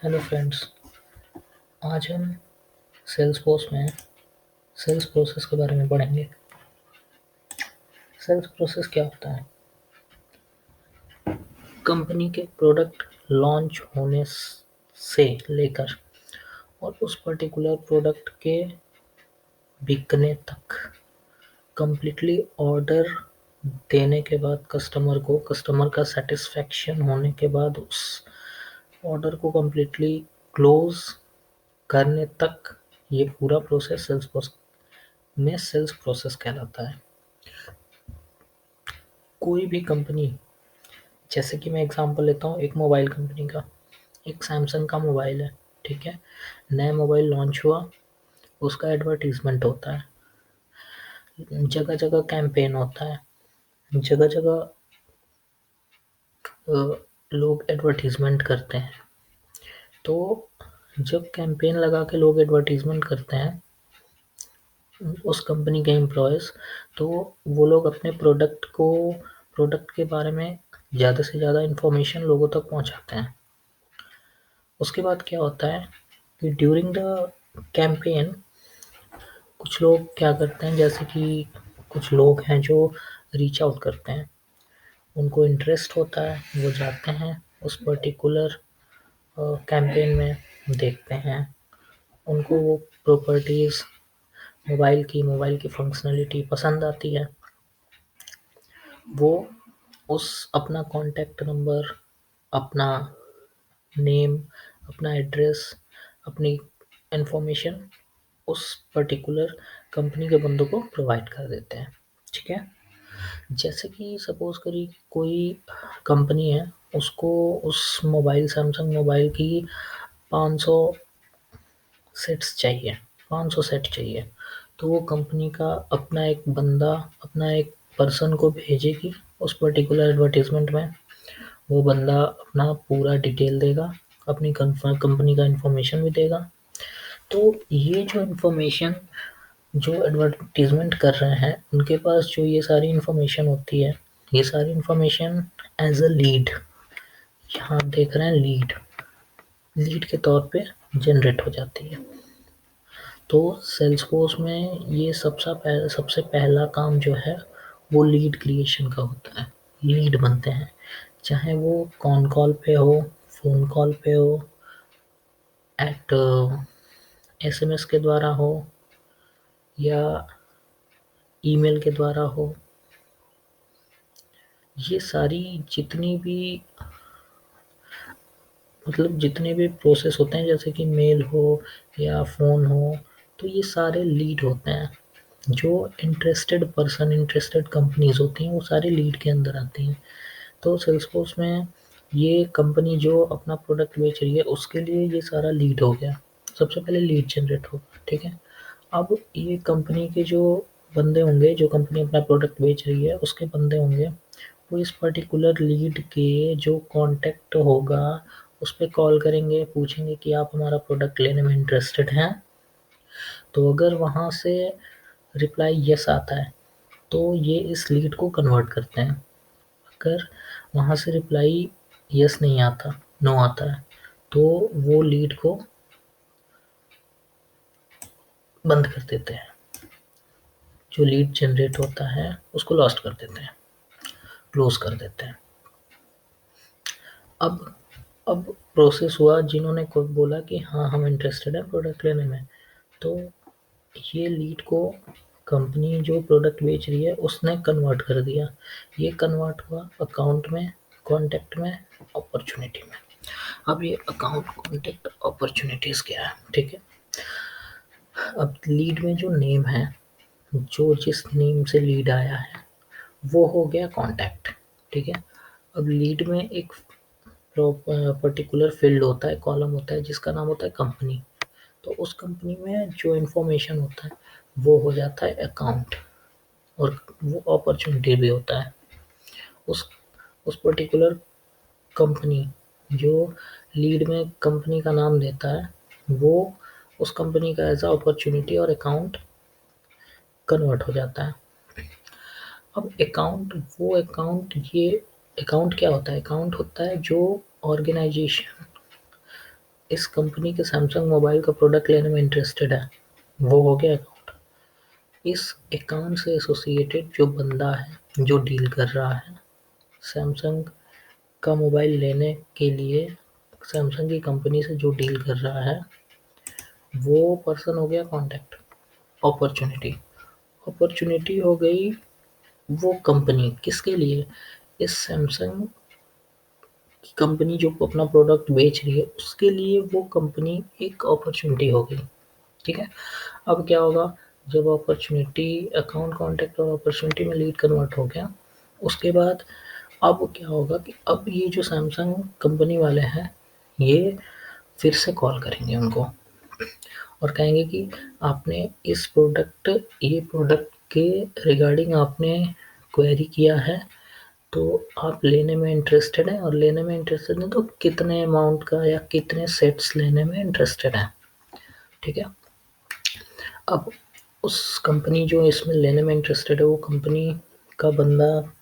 Hello friends. आज हम sales force में सेल्स प्रोसेस के बारे में पढ़ेंगे। सेल्स प्रोसेस क्या होता है? कंपनी के प्रोडक्ट लॉन्च होने से लेकर और उस पर्टिकुलर प्रोडक्ट के बिकने तक कंप्लीटली ऑर्डर देने के बाद कस्टमर का सेटिस्फेक्शन होने के बाद उस ऑर्डर को कंप्लीटली क्लोज करने तक ये पूरा प्रोसेस सेल्स प्रोसेस कहलाता है। कोई भी कंपनी, जैसे कि मैं एग्जांपल लेता हूँ एक मोबाइल कंपनी का। एक सैमसंग का मोबाइल है, ठीक है। नया मोबाइल लॉन्च हुआ, उसका एडवर्टीजमेंट होता है, जगह जगह कैंपेन होता है, जगह जगह लोग एडवर्टीजमेंट करते हैं। तो जब कैंपेन लगा के लोग एडवर्टीजमेंट करते हैं उस कंपनी के एम्प्लॉयज़, तो वो लोग अपने प्रोडक्ट के बारे में ज़्यादा से ज़्यादा इन्फॉर्मेशन लोगों तक पहुंचाते हैं। उसके बाद क्या होता है कि ड्यूरिंग द कैंपेन कुछ लोग क्या करते हैं, जैसे कि कुछ लोग हैं जो रीच आउट करते हैं, उनको इंटरेस्ट होता है, वो जाते हैं उस पर्टिकुलर कैंपेन में, देखते हैं, उनको वो प्रॉपर्टीज़ मोबाइल की फंक्शनलिटी पसंद आती है। वो उस अपना कॉन्टैक्ट नंबर, अपना नेम, अपना एड्रेस, अपनी इन्फॉर्मेशन उस पर्टिकुलर कंपनी के बंदों को प्रोवाइड कर देते हैं, ठीक है। जैसे कि सपोज करिए कोई कंपनी है, उसको उस सैमसंग मोबाइल की 500 सेट्स चाहिए, 500 सेट चाहिए। तो वो कंपनी का अपना एक पर्सन को भेजेगी उस पर्टिकुलर एडवर्टीजमेंट में। वो बंदा अपना पूरा डिटेल देगा, अपनी कंपनी का इंफॉर्मेशन भी देगा। तो ये जो इन्फॉर्मेशन जो एडवर्टीजमेंट कर रहे हैं उनके पास जो ये सारी इन्फॉर्मेशन होती है, ये सारी इन्फॉर्मेशन एज अ लीड, यहाँ आप देख रहे हैं लीड के तौर पे जनरेट हो जाती है। तो सेल्सफोर्स में ये सबसे पहला काम जो है वो लीड क्रिएशन का होता है। लीड बनते हैं, चाहे वो कॉन कॉल पे हो, फ़ोन कॉल पे हो, एट एसएमएस के द्वारा हो या ईमेल के द्वारा हो। ये सारी जितनी भी जितने भी प्रोसेस होते हैं, जैसे कि मेल हो या फ़ोन हो, तो ये सारे लीड होते हैं। जो इंटरेस्टेड कंपनीज होती हैं वो सारे लीड के अंदर आती हैं। तो सेल्सफोर्स में ये कंपनी जो अपना प्रोडक्ट बेच रही है उसके लिए ये सारा लीड हो गया। सबसे पहले लीड जनरेट होगा, ठीक है। अब ये कंपनी के जो बंदे होंगे, जो कंपनी अपना प्रोडक्ट बेच रही है उसके बंदे होंगे, वो इस पर्टिकुलर लीड के जो कॉन्टैक्ट होगा उस पे कॉल करेंगे, पूछेंगे कि आप हमारा प्रोडक्ट लेने में इंटरेस्टेड हैं। तो अगर वहाँ से रिप्लाई यस आता है तो ये इस लीड को कन्वर्ट करते हैं। अगर वहाँ से रिप्लाई यस नहीं आता, नो आता है, तो वो लीड को बंद कर देते हैं। जो लीड जनरेट होता है उसको लॉस्ट कर देते हैं, क्लोज कर देते हैं। अब अब प्रोसेस हुआ, जिन्होंने को बोला कि हाँ हम इंटरेस्टेड हैं प्रोडक्ट लेने में, तो ये लीड को कंपनी जो प्रोडक्ट बेच रही है उसने कन्वर्ट कर दिया। ये कन्वर्ट हुआ अकाउंट में, कॉन्टैक्ट में, अपॉर्चुनिटी में। अब ये अकाउंट, कॉन्टैक्ट, अपॉर्चुनिटीज़ क्या है, ठीक है। अब लीड में जो नेम है, जो जिस नेम से लीड आया है वो हो गया कॉन्टैक्ट, ठीक है। अब लीड में एक पर्टिकुलर फील्ड होता है, कॉलम होता है जिसका नाम होता है कंपनी। तो उस कंपनी में जो इन्फॉर्मेशन होता है वो हो जाता है अकाउंट, और वो अपॉर्चुनिटी भी होता है। उस उस पर्टिकुलर कंपनी जो लीड में कंपनी का नाम देता है, वो उस कंपनी का एज अ अपॉर्चुनिटी और अकाउंट कन्वर्ट हो जाता है। अब अकाउंट क्या होता है? अकाउंट होता है जो ऑर्गेनाइजेशन इस कंपनी के सैमसंग मोबाइल का प्रोडक्ट लेने में इंटरेस्टेड है, वो हो गया अकाउंट। इस अकाउंट से एसोसिएटेड जो बंदा है, जो डील कर रहा है सैमसंग का मोबाइल लेने के लिए, सैमसंग की कंपनी से जो डील कर रहा है, वो पर्सन हो गया कॉन्टैक्ट। अपॉर्चुनिटी अपॉर्चुनिटी हो गई वो कंपनी किसके लिए, इस सैमसंग की कंपनी जो अपना प्रोडक्ट बेच रही है उसके लिए वो कंपनी एक अपॉर्चुनिटी हो गई। ठीक है, अब क्या होगा, जब अपॉर्चुनिटी अकाउंट कॉन्टैक्ट और अपॉर्चुनिटी में लीड कन्वर्ट हो गया, उसके बाद अब क्या होगा कि अब ये जो सैमसंग कंपनी वाले हैं, ये फिर से कॉल करेंगे उनको और कहेंगे कि आपने ये प्रोडक्ट के रिगार्डिंग आपने क्वेरी किया है, तो आप लेने में इंटरेस्टेड हैं, और लेने में इंटरेस्टेड हैं तो कितने अमाउंट का या कितने सेट्स लेने में इंटरेस्टेड हैं। ठीक है, अब उस कंपनी जो इसमें लेने में इंटरेस्टेड है, वो कंपनी का बंदा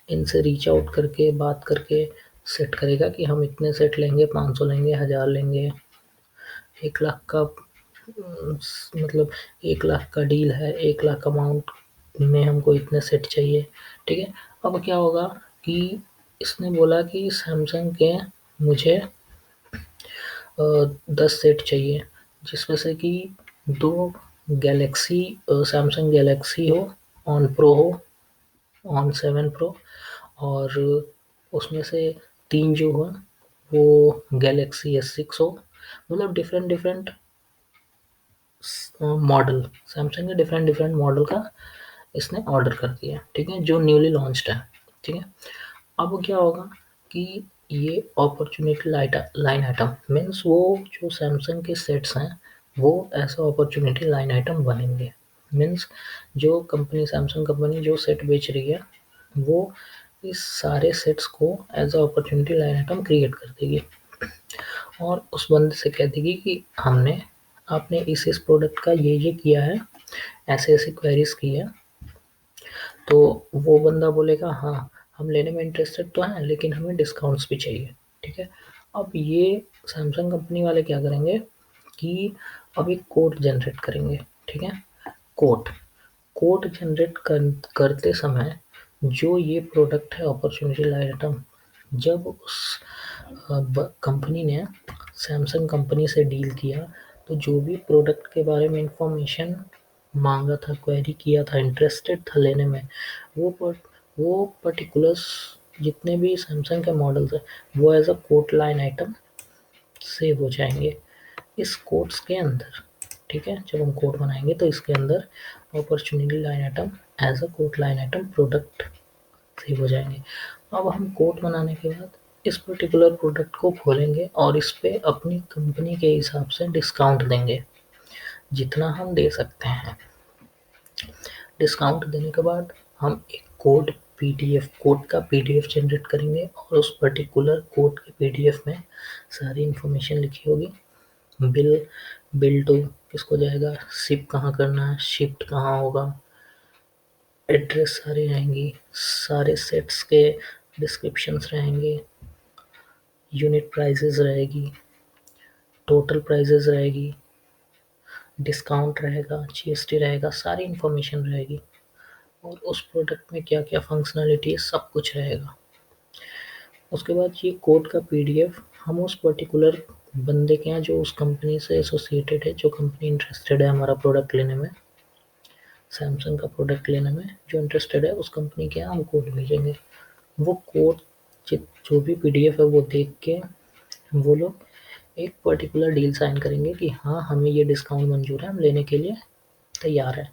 इनसे रीच आउट करके बात करके सेट करेगा कि हम इतने सेट लेंगे, 500 लेंगे, 1000 लेंगे, 1 लाख का मतलब 1 लाख का डील है, 1 लाख अमाउंट में हमको इतने सेट चाहिए। ठीक है, अब क्या होगा कि इसने बोला कि सैमसंग के मुझे 10 सेट चाहिए, जिसमें से कि 2 गैलेक्सी सैमसंग गैलेक्सी हो, ऑन प्रो हो, ऑन 7 प्रो, और उसमें से 3 जो हो वो गैलेक्सी S6 हो। मतलब डिफरेंट डिफरेंट मॉडल, सैमसंग के डिफरेंट डिफरेंट मॉडल का इसने ऑर्डर कर दिया। ठीक है, जो न्यूली लॉन्च्ड है। ठीक है, अब क्या होगा कि ये अपॉर्चुनिटी लाइन आइटम मीन्स वो जो सैमसंग के सेट्स हैं वो ऐसा अपॉर्चुनिटी लाइन आइटम बनेंगे। मीन्स जो कंपनी सैमसंग कंपनी जो सेट बेच रही है, वो इस सारे सेट्स को as a opportunity line item create कर देगी और उस बंदे से कह देगी कि आपने इस प्रोडक्ट का ये किया है, ऐसे ऐसे क्वेरीज की है, तो वो बंदा बोलेगा हाँ हम लेने में इंटरेस्टेड तो हैं, लेकिन हमें डिस्काउंट्स भी चाहिए। ठीक है, अब ये सैमसंग कंपनी वाले क्या करेंगे कि अब एक कोड जनरेट करेंगे। ठीक है, कोड कोड जनरेट करते समय जो ये प्रोडक्ट है अपॉर्चुनिटी लाइन आइटम, जब उस कंपनी ने सैमसंग कंपनी से डील किया, तो जो भी प्रोडक्ट के बारे में इंफॉर्मेशन मांगा था, क्वेरी किया था, इंटरेस्टेड था लेने में, वो पर्टिकुलर्स जितने भी सैमसंग के मॉडल्स हैं वो as a code line item save हो जाएंगे इस कोड्स के अंदर। ठीक है, जब हम कोड बनाएंगे तो इसके अंदर opportunity line item as a code line item product save हो जाएंगे। अब हम कोड बनाने के बाद इस पर्टिकुलर प्रोडक्ट को खोलेंगे और इस पे अपनी कंपनी के हिसाब से डिस्काउंट देंगे जितना हम दे सकते हैं। डिस्काउंट देने के बाद हम एक कोड का पीडीएफ जनरेट करेंगे और उस पर्टिकुलर कोड के पीडीएफ में सारी इन्फॉर्मेशन लिखी होगी। बिल बिल टू किसको जाएगा, शिप कहाँ करना है, शिफ्ट कहाँ होगा, एड्रेस सारी रहेंगी, सारे सेट्स के डिस्क्रिप्शंस रहेंगे, यूनिट प्राइसेस रहेगी, टोटल प्राइसेस रहेगी, डिस्काउंट रहेगा, जीएसटी रहेगा, सारी इन्फॉर्मेशन रहेगी और उस प्रोडक्ट में क्या क्या फंक्शनलिटी है सब कुछ रहेगा। उसके बाद ये कोड का पीडीएफ हम उस पर्टिकुलर बंदे के यहाँ जो उस कंपनी से एसोसिएटेड है, जो कंपनी इंटरेस्टेड है हमारा प्रोडक्ट लेने में, सैमसंग का प्रोडक्ट लेने में जो इंटरेस्टेड है, उस कंपनी के यहाँ हम कोड भेजेंगे। वो कोड जो भी पीडीएफ है वो देख के वो लोग एक पर्टिकुलर डील साइन करेंगे कि हाँ हमें ये डिस्काउंट मंजूर है, हम लेने के लिए तैयार है।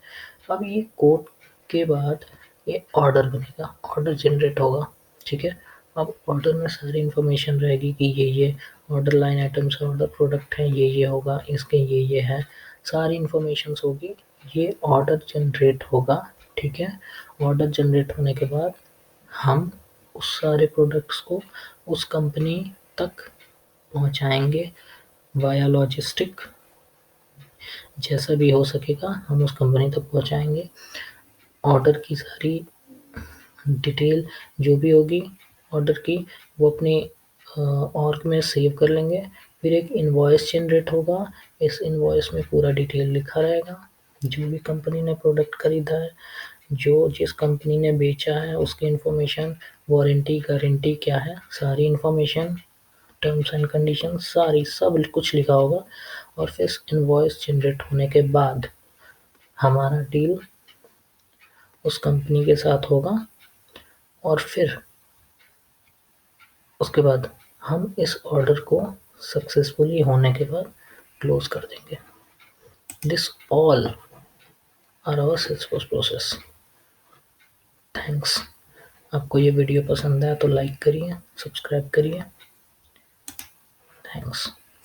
अब ये कोड के बाद ये ऑर्डर बनेगा, ऑर्डर जनरेट होगा। ठीक है, अब ऑर्डर में सारी इन्फॉर्मेशन रहेगी कि ये ऑर्डर लाइन आइटम्स है, ऑर्डर प्रोडक्ट है, ये होगा, इसके ये है, सारी इन्फॉर्मेशन होगी। ये ऑर्डर जनरेट होगा। ठीक है, ऑर्डर जनरेट होने के बाद हम उस सारे प्रोडक्ट्स को उस कंपनी तक पहुंचाएंगे वाया लॉजिस्टिक, जैसा भी हो सकेगा हम उस कंपनी तक पहुंचाएंगे। ऑर्डर की सारी डिटेल जो भी होगी ऑर्डर की, वो अपनी ऑर्ग में सेव कर लेंगे। फिर एक इनवॉइस जनरेट होगा। इस इनवॉइस में पूरा डिटेल लिखा रहेगा, जो भी कंपनी ने प्रोडक्ट खरीदा है, जो जिस कंपनी ने बेचा है उसकी इन्फॉर्मेशन, वारंटी गारंटी क्या है, सारी इन्फॉर्मेशन, टर्म्स एंड कंडीशन, सारी सब कुछ लिखा होगा। और फिर इनवॉइस जनरेट होने के बाद हमारा डील उस कंपनी के साथ होगा, और फिर उसके बाद हम इस ऑर्डर को सक्सेसफुली होने के बाद क्लोज कर देंगे। This all are our Salesforce process. Thanks. आपको ये वीडियो पसंद आया तो लाइक करिए, सब्सक्राइब करिए। थैंक्स।